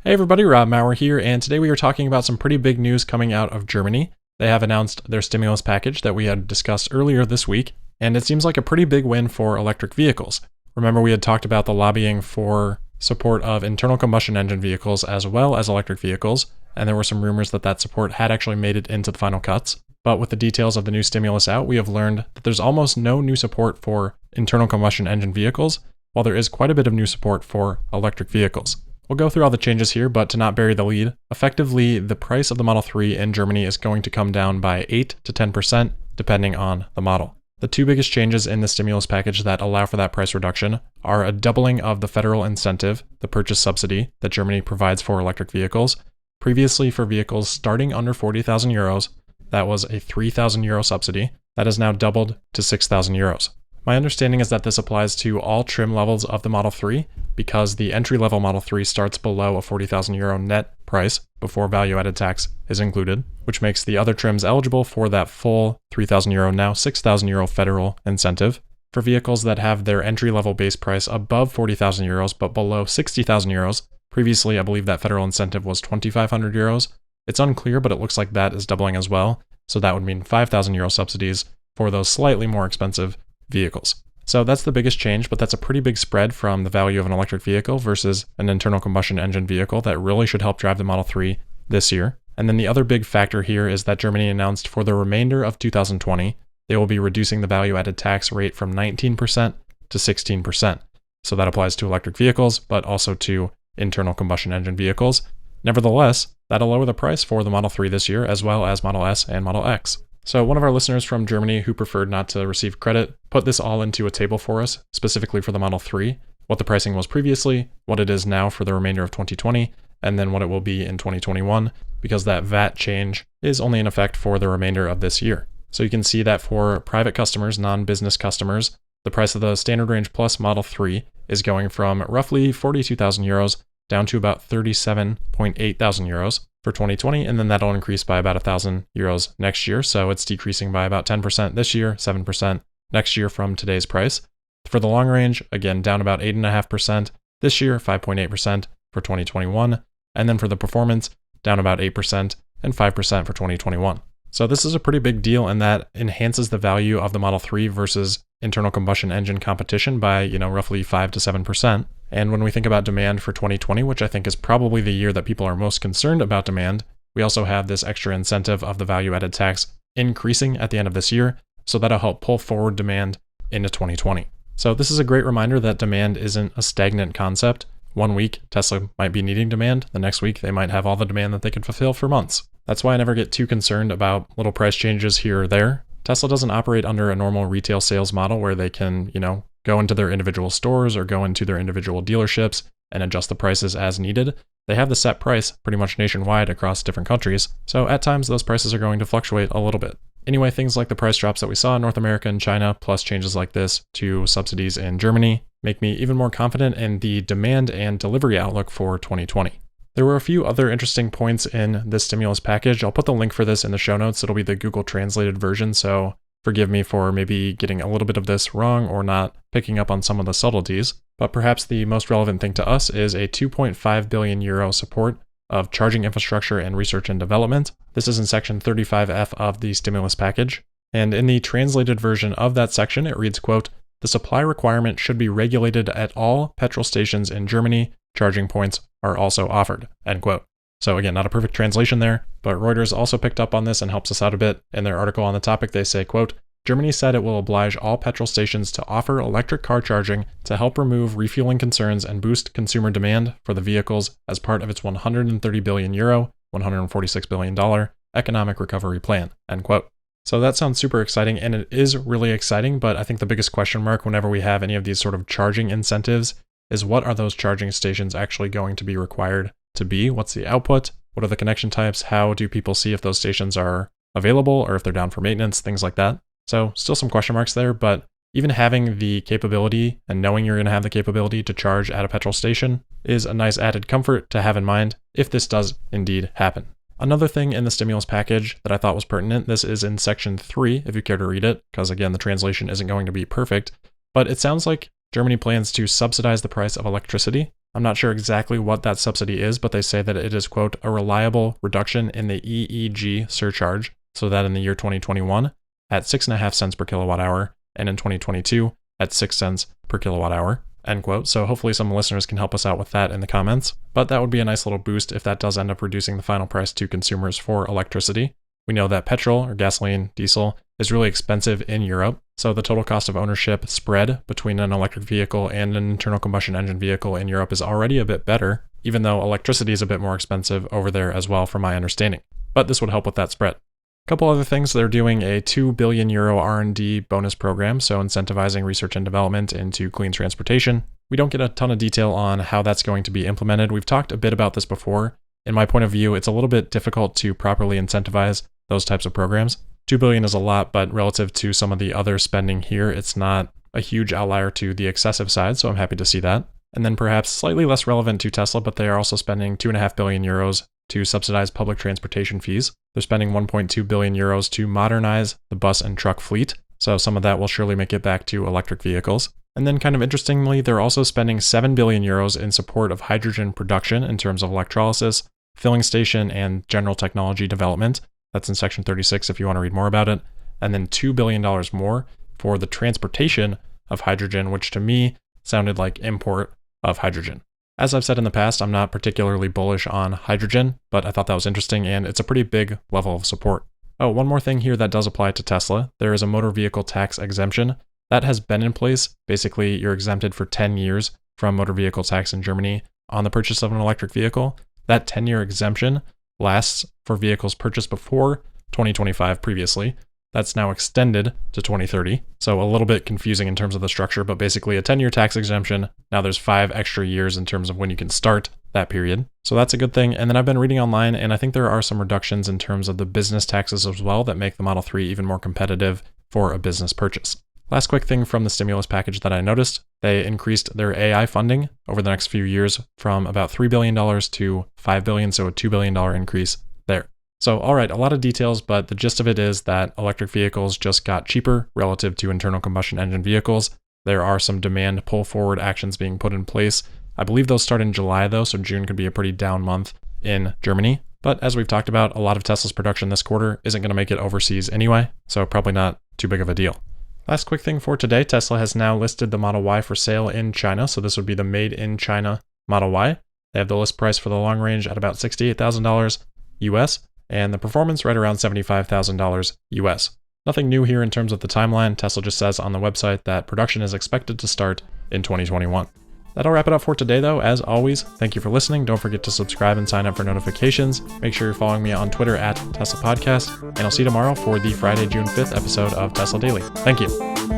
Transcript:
Hey everybody, Rob Maurer here, and today we are talking about some pretty big news coming out of Germany. They have announced their stimulus package that we had discussed earlier this week, and it seems like a pretty big win for electric vehicles. Remember, we had talked about the lobbying for support of internal combustion engine vehicles as well as electric vehicles, and there were some rumors that that support had actually made it into the final cuts. But with the details of the new stimulus out, we have learned that there's almost no new support for internal combustion engine vehicles, while there is quite a bit of new support for electric vehicles. We'll go through all the changes here, but to not bury the lead, effectively the price of the Model 3 in Germany is going to come down by 8 to 10% depending on the model. The two biggest changes in the stimulus package that allow for that price reduction are a doubling of the federal incentive, the purchase subsidy that Germany provides for electric vehicles. Previously, for vehicles starting under 40,000 euros, that was a 3,000 euro subsidy. That is now doubled to 6,000 euros. My understanding is that this applies to all trim levels of the Model 3 because the entry-level Model 3 starts below a 40,000 euro net price before value-added tax is included, which makes the other trims eligible for that full 3,000 euro, now 6,000 euro federal incentive. For vehicles that have their entry-level base price above 40,000 euros but below 60,000 euros, previously I believe that federal incentive was 2,500 euros. It's unclear, but it looks like that is doubling as well, so that would mean 5,000 euro subsidies for those slightly more expensive vehicles. So that's the biggest change, but that's a pretty big spread from the value of an electric vehicle versus an internal combustion engine vehicle that really should help drive the Model 3 this year. And then the other big factor here is that Germany announced for the remainder of 2020, they will be reducing the value-added tax rate from 19% to 16%. So that applies to electric vehicles, but also to internal combustion engine vehicles. Nevertheless, that'll lower the price for the Model 3 this year, as well as Model S and Model X. So one of our listeners from Germany who preferred not to receive credit put this all into a table for us, specifically for the Model 3, what the pricing was previously, what it is now for the remainder of 2020, and then what it will be in 2021, because that VAT change is only in effect for the remainder of this year. So you can see that for private customers, non-business customers, the price of the Standard Range Plus Model 3 is going from roughly 42,000 euros down to about 37.8 thousand euros for 2020, and then that'll increase by about 1,000 euros next year. So it's decreasing by about 10% this year, 7% next year from today's price. For the long range, again, down about 8.5% this year, 5.8% for 2021. And then for the performance, down about 8% and 5% for 2021. So this is a pretty big deal, and that enhances the value of the Model 3 versus internal combustion engine competition by, roughly 5 to 7%. And when we think about demand for 2020, which I think is probably the year that people are most concerned about demand, we also have this extra incentive of the value-added tax increasing at the end of this year, so that'll help pull forward demand into 2020. So this is a great reminder that demand isn't a stagnant concept. One week, Tesla might be needing demand. The next week, they might have all the demand that they can fulfill for months. That's why I never get too concerned about little price changes here or there. Tesla doesn't operate under a normal retail sales model where they can, go into their individual stores or go into their individual dealerships and adjust the prices as needed. They have the set price pretty much nationwide across different countries, so at times those prices are going to fluctuate a little bit. Anyway, things like the price drops that we saw in North America and China, plus changes like this to subsidies in Germany, make me even more confident in the demand and delivery outlook for 2020. There were a few other interesting points in this stimulus package. I'll put the link for this in the show notes. It'll be the Google translated version, so forgive me for maybe getting a little bit of this wrong or not picking up on some of the subtleties. But perhaps the most relevant thing to us is a 2.5 billion euro support of charging infrastructure and research and development. This is in section 35F of the stimulus package. And in the translated version of that section, it reads, quote, "The supply requirement should be regulated at all petrol stations in Germany. Charging points are also offered," end quote. So again, not a perfect translation there, but Reuters also picked up on this and helps us out a bit. In their article on the topic, they say, quote, "Germany said it will oblige all petrol stations to offer electric car charging to help remove refueling concerns and boost consumer demand for the vehicles as part of its 130 billion euro, $146 billion economic recovery plan," end quote. So that sounds super exciting, and it is really exciting, but I think the biggest question mark whenever we have any of these sort of charging incentives is what are those charging stations actually going to be required to be? What's the output? What are the connection types? How do people see if those stations are available or if they're down for maintenance, things like that. So still some question marks there, but even having the capability and knowing you're going to have the capability to charge at a petrol station is a nice added comfort to have in mind if this does indeed happen. Another thing in the stimulus package that I thought was pertinent, this is in section 3, if you care to read it, because again, the translation isn't going to be perfect, but it sounds like Germany plans to subsidize the price of electricity. I'm not sure exactly what that subsidy is, but they say that it is, quote, a reliable reduction in the EEG surcharge, so that in the year 2021 at 6.5 cents per kilowatt hour, and in 2022 at 6 cents per kilowatt hour, end quote. So hopefully some listeners can help us out with that in the comments. But that would be a nice little boost if that does end up reducing the final price to consumers for electricity. We know that petrol or gasoline, diesel, is really expensive in Europe. So the total cost of ownership spread between an electric vehicle and an internal combustion engine vehicle in Europe is already a bit better, even though electricity is a bit more expensive over there as well, from my understanding. But this would help with that spread. A couple other things, they're doing a €2 billion R&D bonus program, so incentivizing research and development into clean transportation. We don't get a ton of detail on how that's going to be implemented. We've talked a bit about this before. In my point of view, it's a little bit difficult to properly incentivize those types of programs. $2 billion is a lot, but relative to some of the other spending here, it's not a huge outlier to the excessive side, so I'm happy to see that. And then perhaps slightly less relevant to Tesla, but they are also spending €2.5 billion to subsidize public transportation fees. They're spending €1.2 billion to modernize the bus and truck fleet, so some of that will surely make it back to electric vehicles. And then kind of interestingly, they're also spending €7 billion in support of hydrogen production in terms of electrolysis, filling station, and general technology development. That's in section 36 if you want to read more about it. And then $2 billion more for the transportation of hydrogen, which to me sounded like import of hydrogen. As I've said in the past, I'm not particularly bullish on hydrogen, but I thought that was interesting, and it's a pretty big level of support. Oh, one more thing here that does apply to Tesla. There is a motor vehicle tax exemption. That has been in place. Basically, you're exempted for 10 years from motor vehicle tax in Germany on the purchase of an electric vehicle. That 10-year exemption lasts for vehicles purchased before 2025 previously. That's now extended to 2030. So a little bit confusing in terms of the structure, but basically a 10-year tax exemption. Now there's 5 extra years in terms of when you can start that period. So that's a good thing. And then I've been reading online, and I think there are some reductions in terms of the business taxes as well that make the Model 3 even more competitive for a business purchase. Last quick thing from the stimulus package that I noticed, they increased their AI funding over the next few years from about $3 billion to $5 billion, so a $2 billion increase there. So, all right, a lot of details, but the gist of it is that electric vehicles just got cheaper relative to internal combustion engine vehicles. There are some demand pull forward actions being put in place. I believe those start in July though, so June could be a pretty down month in Germany. But as we've talked about, a lot of Tesla's production this quarter isn't going to make it overseas anyway, so probably not too big of a deal. Last quick thing for today, Tesla has now listed the Model Y for sale in China, so this would be the made in China Model Y. They have the list price for the long range at about $68,000 US, and the performance right around $75,000 US. Nothing new here in terms of the timeline. Tesla just says on the website that production is expected to start in 2021. That'll wrap it up for today though. As always, thank you for listening. Don't forget to subscribe and sign up for notifications. Make sure you're following me on Twitter at Tesla Podcast, and I'll see you tomorrow for the Friday, June 5th episode of Tesla Daily. Thank you.